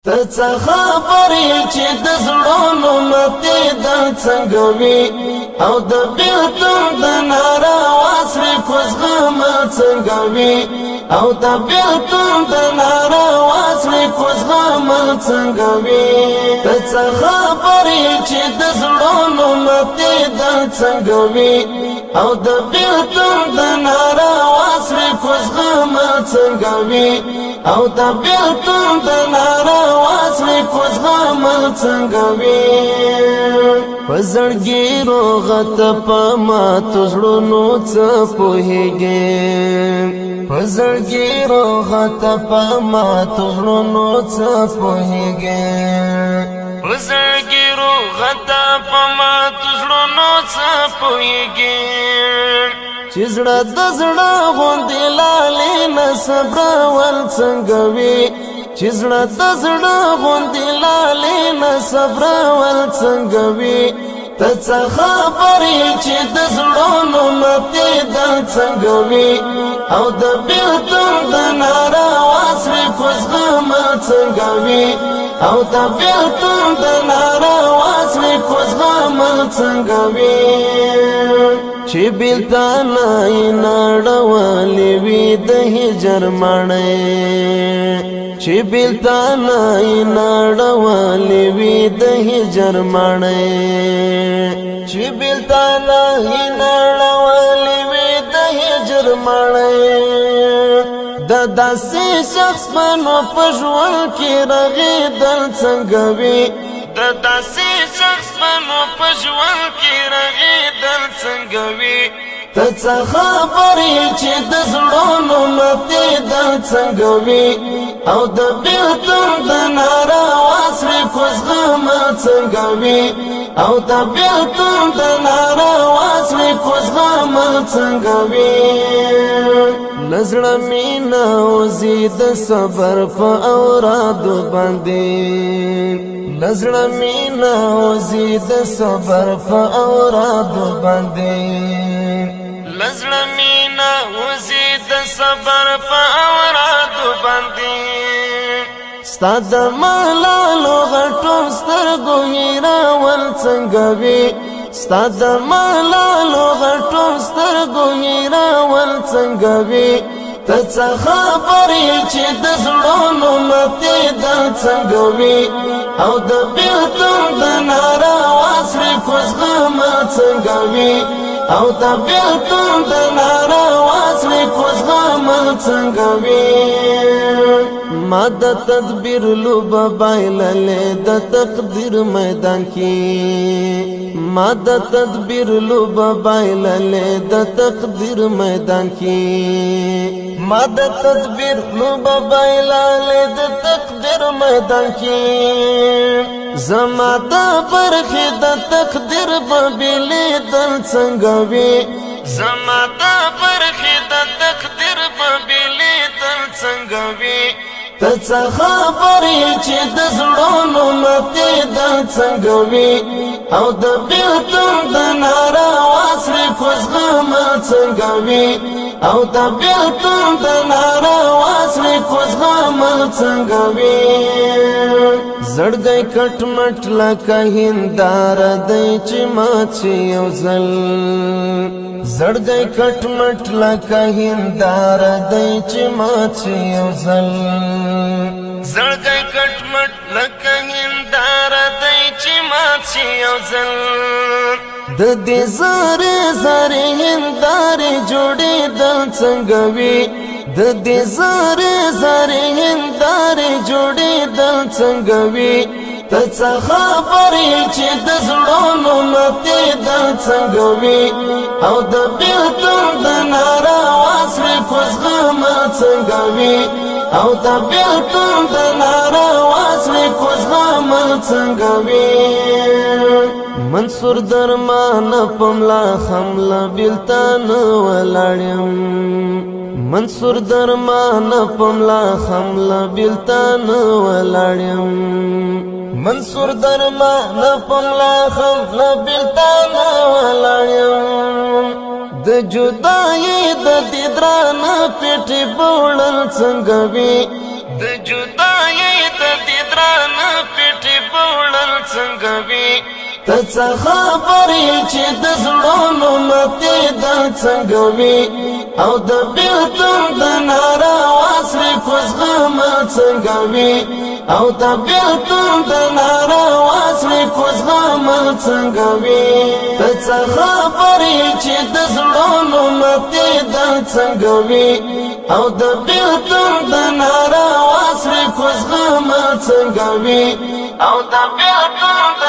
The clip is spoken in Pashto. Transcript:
ته خبرې چې د زړونو متې د څنګه وي او د بیلتون د ناروا سرې کوزغمه څنګه وي او د بیلتون د ناروا سرې کوزغمه څنګه وي ته خبرې چې د زړونو متې د څنګه وي او د بیلتون د ناروا سرې کوزغمه څنګه وي او د بیلتون د ناروا سرې کوزغمه څنګه وي په زړګي روغت په ماتو زړونو څه پوهېږې په زړګي روغت په ماتو زړونو څه پوهېږې په زړګي روغت په ماتو زړونو څه پوهېږې چې زړه د زړه غوندې لالې نه صبرول څنګه وي چې زړه د زړه غوندې لالې نه صبرول څنګه وي ته څه خبرې چې د زړونو متې د څنګه وي او د بیلتون د ناروا سرې کوزغمه څنګه وي او د بیلتون د ناروا سرې کوزغمه څنګه وي چې بیلتانه یې نړولې وي د هجر ماڼۍ چې بیلتانه یې نړولې وي د هجر ماڼۍ چې بیلتانه یې نړولې وي د هجر ماڼۍ د داسې شخص منو په ژوند کې رغېدل څنګه وي د داسې شخص منو په ژوند کې رغېدل څنګه وي ته څه خبرې چې د زړونو متې د څنګه وي او د بیلتون د ناروا سرې کوزغمه څنګه وي او د بیلتون د ناروا سرې کوزغمه څنګه وي لزړه مینه وزي د صبر په اورادو باندې لزړه مینه وزي د صبر په اورادو باندې لزړه مینه وزي د صبر په اورادو باندې ستا د ملالو غټو سترګو هېرول څنګه وي ستا د ملالو غټو سترګو هېرول څنګه وي ته څه خبرې چې د زړونو متې د څنګه وي او د بیلتون د ناروا سرې کوزغمه څنګه وي او د بیلتون د ناروا سرې کوزغمه څنګه وي ما د تدبیر لوبه بایللې د تقدیر میدان کې ما د تدبیر لوبه بایللې د تقدیر میدان کې ما د تدبیر لوبه بایللې د تقدیر میدان کې زما د برخې د تقدیر به بیلیدل څنګه وي زما د برخې د تقدیر به بیلیدل څنګه وي ته څه خبرې چې د زړونو متې د څنګه وي او د بیلتون د ناروا سرې کوزغمه څنګه وي او د بیلتون د ناروا سرې کوزغمه څنګه وي زړګی کټ مټ لکه هنداره دی چې مات شي یو ځل زړګی کټ مټ لکه هنداره دی چې مات شي یو ځل زړګی کټ مټ لکه هنداره دی چې مات شي یو ځل د دې زارې زارې هندارې جوړېدل څنګه وي د دې زارې زارې هندارې جوړېدل څنګه وي ته څه خبرې چې د زړونو متې د څنګه وي او د بیلتون د ناروا سرې کوزغمه څنګه وي او د بیلتون د ناروا سرې کوزغمه څنګه وي منصور درمان پملا خملا بیلتان ولاړم منصور درمان پملا خملا بیلتان ولاړم منصور درمان پملا خملا بیلتان ولاړم د جدای د دیدران پیټي بوړل څنګه وي د جدای د دیدران ته خبرې چې د زړونو ماتې دا څنګه وي او د بیلتون د ناروا سرې کوزغمه څنګه وي او د بیلتون د ناروا سرې کوزغمه څنګه وي ته خبرې چې د زړونو ماتې دا څنګه وي او د بیلتون د ناروا سرې کوزغمه څنګه وي او د بیلتون